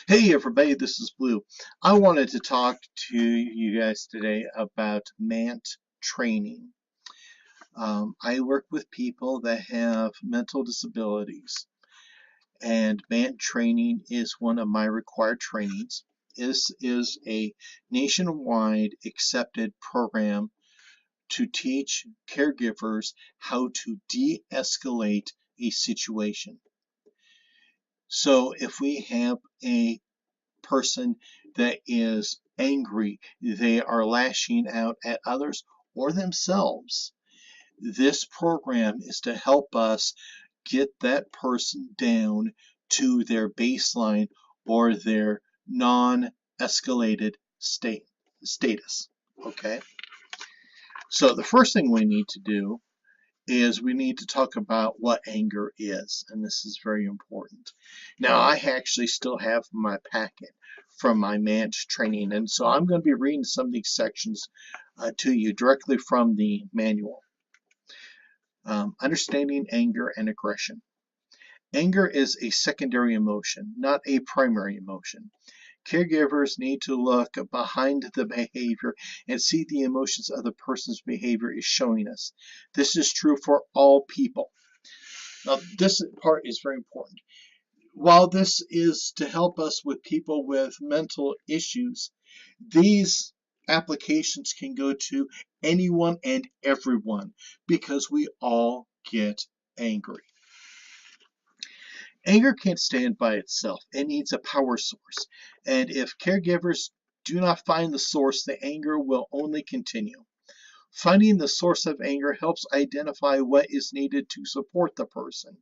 Hey everybody, this is Blue. I wanted to talk to you guys today about Mandt training. I work with people that have mental disabilities, and Mandt training is one of my required trainings. This is a nationwide accepted program to teach caregivers how to de-escalate a situation. So if we have a person that is angry, they are lashing out at others or themselves. This program is to help us get that person down to their baseline or their non-escalated status. Okay, so the first thing we need to do is we need to talk about what anger is, and this is very important. Now, I actually still have my packet from my Mandt training, and so I'm going to be reading some of these sections to you directly from the manual. Understanding anger and aggression. Anger is a secondary emotion, not a primary emotion. Caregivers need to look behind the behavior and see the emotions of the person's behavior is showing us. This is true for all people. Now, this part is very important. While this is to help us with people with mental issues, these applications can go to anyone and everyone because we all get angry. Anger can't stand by itself. It needs a power source. And if caregivers do not find the source, the anger will only continue. Finding the source of anger helps identify what is needed to support the person,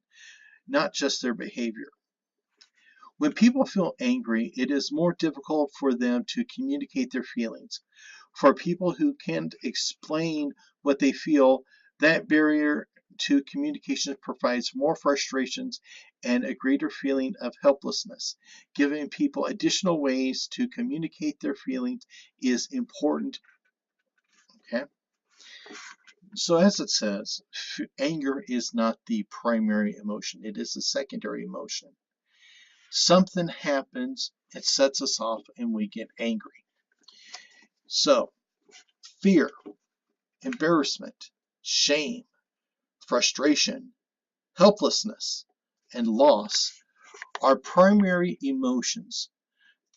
not just their behavior. When people feel angry, it is more difficult for them to communicate their feelings. For people who can't explain what they feel, that barrier to communication provides more frustrations and a greater feeling of helplessness. Giving people additional ways to communicate their feelings is important. Okay? So as it says, anger is not the primary emotion. It is a secondary emotion. Something happens, it sets us off, and we get angry. So, fear, embarrassment, shame, frustration, helplessness, and loss are primary emotions.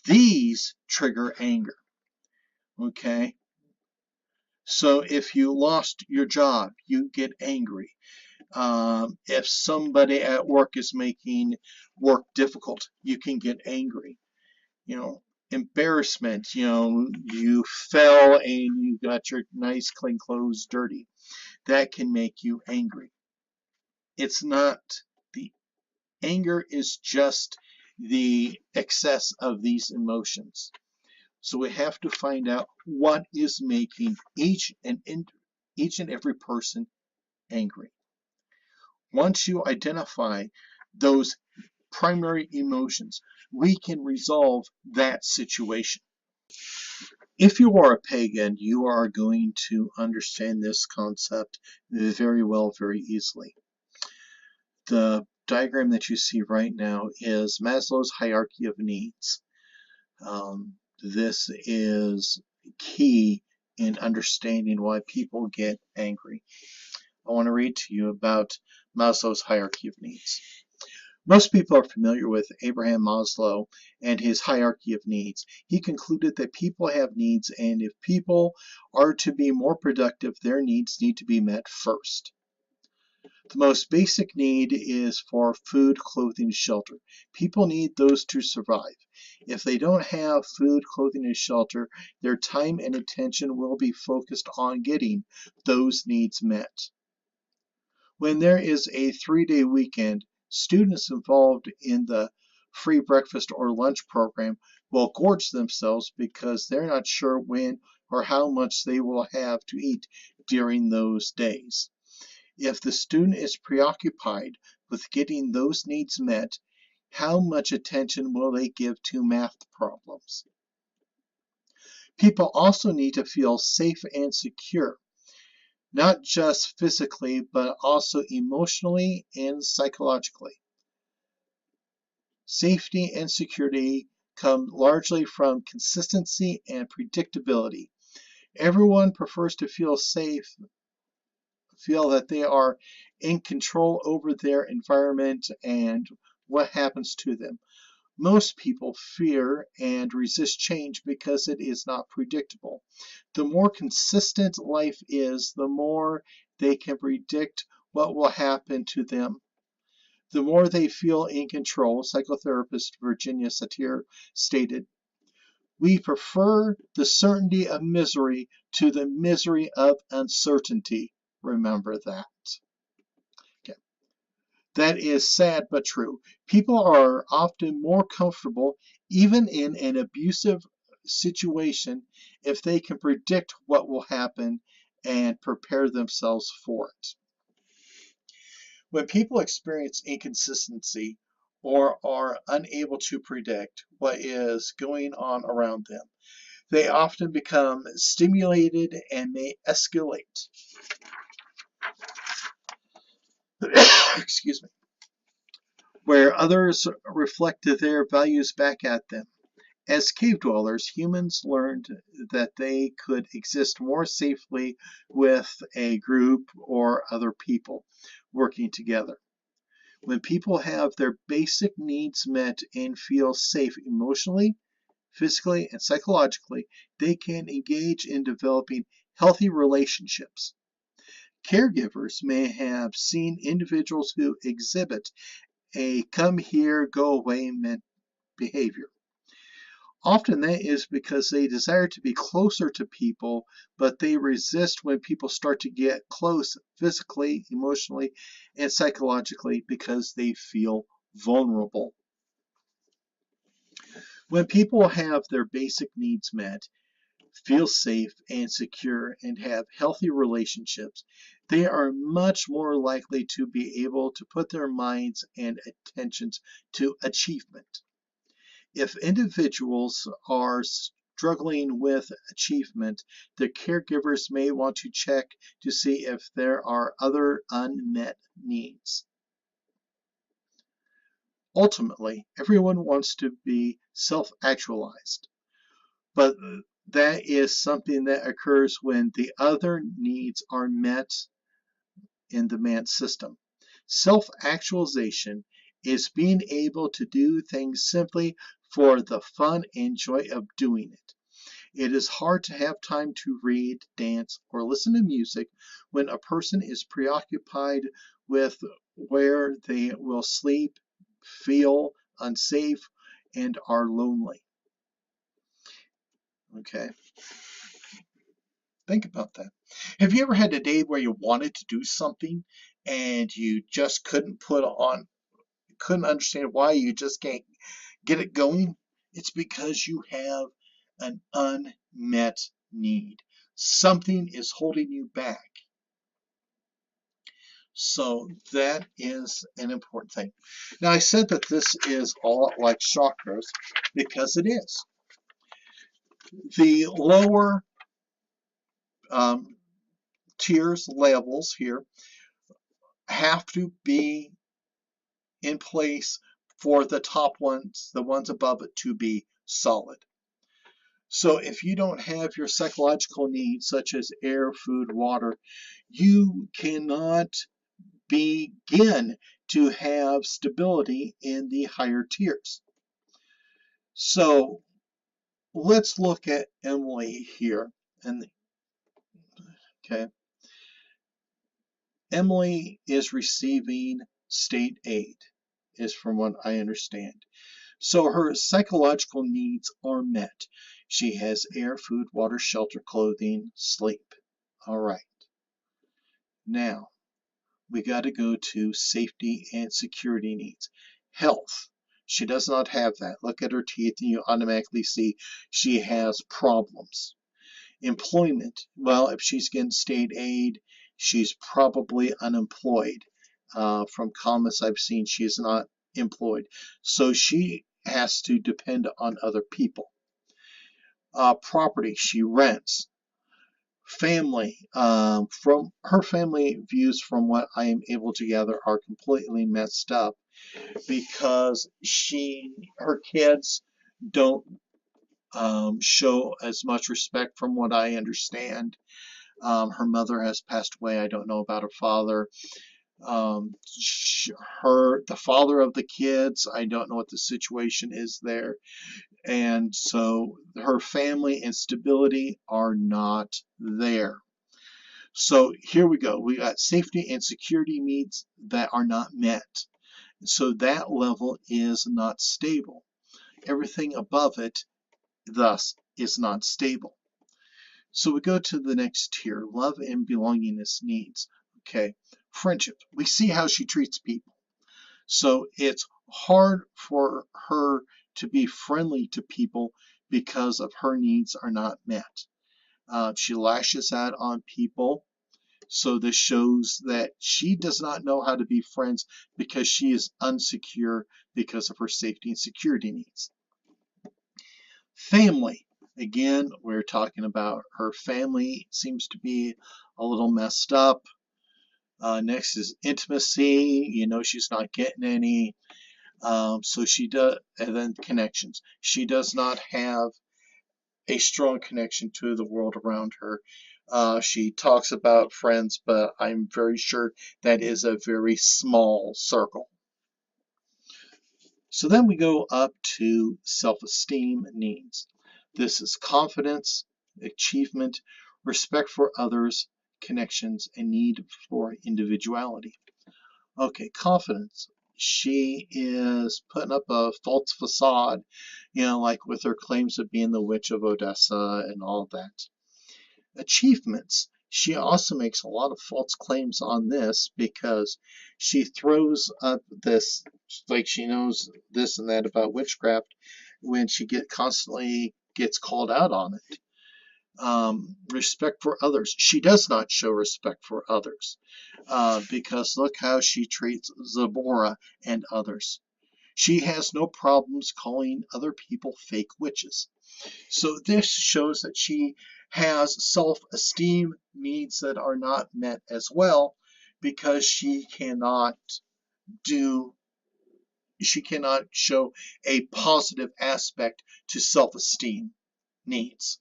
These trigger anger. Okay? So if you lost your job, you get angry. If somebody at work is making work difficult, you can get angry. Embarrassment, you fell and you got your nice clean clothes dirty. That can make you angry. It's not the anger is just the excess of these emotions. So we have to find out what is making each and every person angry. Once you identify those primary emotions, we can resolve that situation. If you are a pagan, you are going to understand this concept very well, very easily. The diagram that you see right now is Maslow's hierarchy of needs. This is key in understanding why people get angry. I want to read to you about Maslow's hierarchy of needs. Most people are familiar with Abraham Maslow and his hierarchy of needs. He concluded that people have needs, and if people are to be more productive, their needs need to be met first. The most basic need is for food, clothing, and shelter. People need those to survive. If they don't have food, clothing, and shelter, their time and attention will be focused on getting those needs met. When there is a 3-day weekend, students involved in the free breakfast or lunch program will gorge themselves because they're not sure when or how much they will have to eat during those days. If the student is preoccupied with getting those needs met, how much attention will they give to math problems? People also need to feel safe and secure, not just physically, but also emotionally and psychologically. Safety and security come largely from consistency and predictability. Everyone prefers to feel safe, feel that they are in control over their environment and what happens to them. Most people fear and resist change because it is not predictable. The more consistent life is, the more they can predict what will happen to them. The more they feel in control, psychotherapist Virginia Satir stated. We prefer the certainty of misery to the misery of uncertainty. Remember that. Okay. That is sad but true. People are often more comfortable, even in an abusive situation, if they can predict what will happen and prepare themselves for it. When people experience inconsistency or are unable to predict what is going on around them, they often become stimulated and may escalate. Excuse me. Where others reflect their values back at them. As cave dwellers, humans learned that they could exist more safely with a group or other people working together. When people have their basic needs met and feel safe emotionally, physically, and psychologically, they can engage in developing healthy relationships. Caregivers may have seen individuals who exhibit a come here, go away behavior. Often that is because they desire to be closer to people, but they resist when people start to get close physically, emotionally, and psychologically because they feel vulnerable. When people have their basic needs met, feel safe and secure, and have healthy relationships, they are much more likely to be able to put their minds and attentions to achievement. If individuals are struggling with achievement, their caregivers may want to check to see if there are other unmet needs. Ultimately, everyone wants to be self-actualized, but that is something that occurs when the other needs are met in the Mandt system. Self-actualization is being able to do things simply for the fun and joy of doing it. It is hard to have time to read, dance, or listen to music when a person is preoccupied with where they will sleep, feel unsafe, and are lonely. Okay. Think about that. Have you ever had a day where you wanted to do something and you just couldn't understand why you just can't get it going? It's because you have an unmet need. Something is holding you back. So that is an important thing. Now, I said that this is all like chakras because it is. The lower tiers, levels here, have to be in place for the top ones, the ones above it, to be solid. So if you don't have your psychological needs, such as air, food, water, you cannot begin to have stability in the higher tiers. So let's look at Emily here. And okay, Emily is receiving state aid, is from what I understand. So her psychological needs are met. She has air, food, water, shelter, clothing, sleep. All right. Now, we got to go to safety and security needs. Health. She does not have that. Look at her teeth and you automatically see she has problems. Employment. Well, if she's getting state aid, she's probably unemployed. From comments I've seen, she is not employed. So she has to depend on other people. Property, she rents. Family, from her family views, from what I am able to gather, are completely messed up because her kids don't show as much respect from what I understand. Her mother has passed away. I don't know about her father. The father of the kids, I don't know what the situation is there. And so her family and stability are not there. So here we go. We got safety and security needs that are not met. So that level is not stable. Everything above it, thus, is not stable. So we go to the next tier, love and belongingness needs. Okay, friendship. We see how she treats people. So it's hard for her to be friendly to people because of her needs are not met. She lashes out on people. So this shows that she does not know how to be friends because she is unsecure because of her safety and security needs. Family. Again, we're talking about her family seems to be a little messed up. Next is intimacy. You know, she's not getting any. So she does, and then connections. She does not have a strong connection to the world around her. She talks about friends, but I'm very sure that is a very small circle. So then we go up to self-esteem needs. This is confidence, achievement, respect for others, connections, and need for individuality. Okay, confidence. She is putting up a false facade, you know, like with her claims of being the witch of Odessa and all that. Achievements. She also makes a lot of false claims on this because she throws up this, like she knows this and that about witchcraft when she constantly gets called out on it. Respect for others. She does not show respect for others because look how she treats Zabora and others. She has no problems calling other people fake witches. So this shows that she has self-esteem needs that are not met as well because she cannot show a positive aspect to self-esteem needs.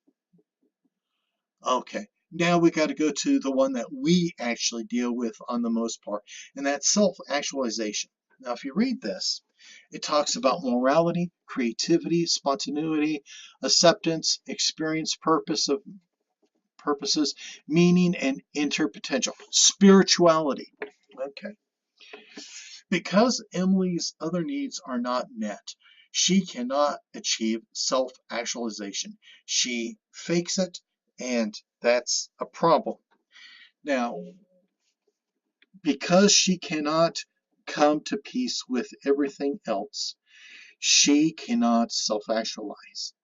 Okay, now we got to go to the one that we actually deal with on the most part, and that's self-actualization. Now, if you read this, it talks about morality, creativity, spontaneity, acceptance, experience, purposes, meaning, and interpotential. Spirituality. Okay. Because Emily's other needs are not met, she cannot achieve self-actualization. She fakes it, and that's a problem. Now, because she cannot come to peace with everything else, she cannot self-actualize.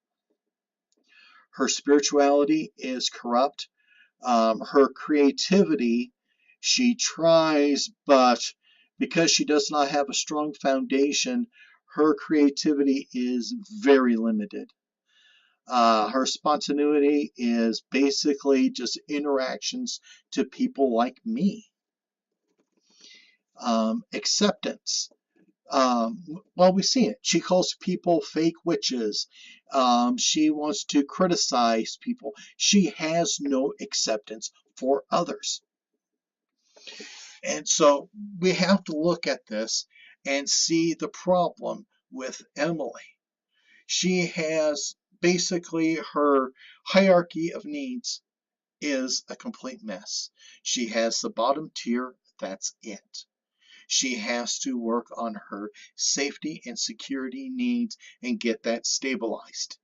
Her spirituality is corrupt. Her creativity, she tries, but because she does not have a strong foundation, her creativity is very limited. Her spontaneity is basically just interactions to people like me. Acceptance. Well, we see it. She calls people fake witches. She wants to criticize people. She has no acceptance for others. And so we have to look at this and see the problem with Emily. She has basically her hierarchy of needs is a complete mess. She has the bottom tier, that's it. She has to work on her safety and security needs and get that stabilized.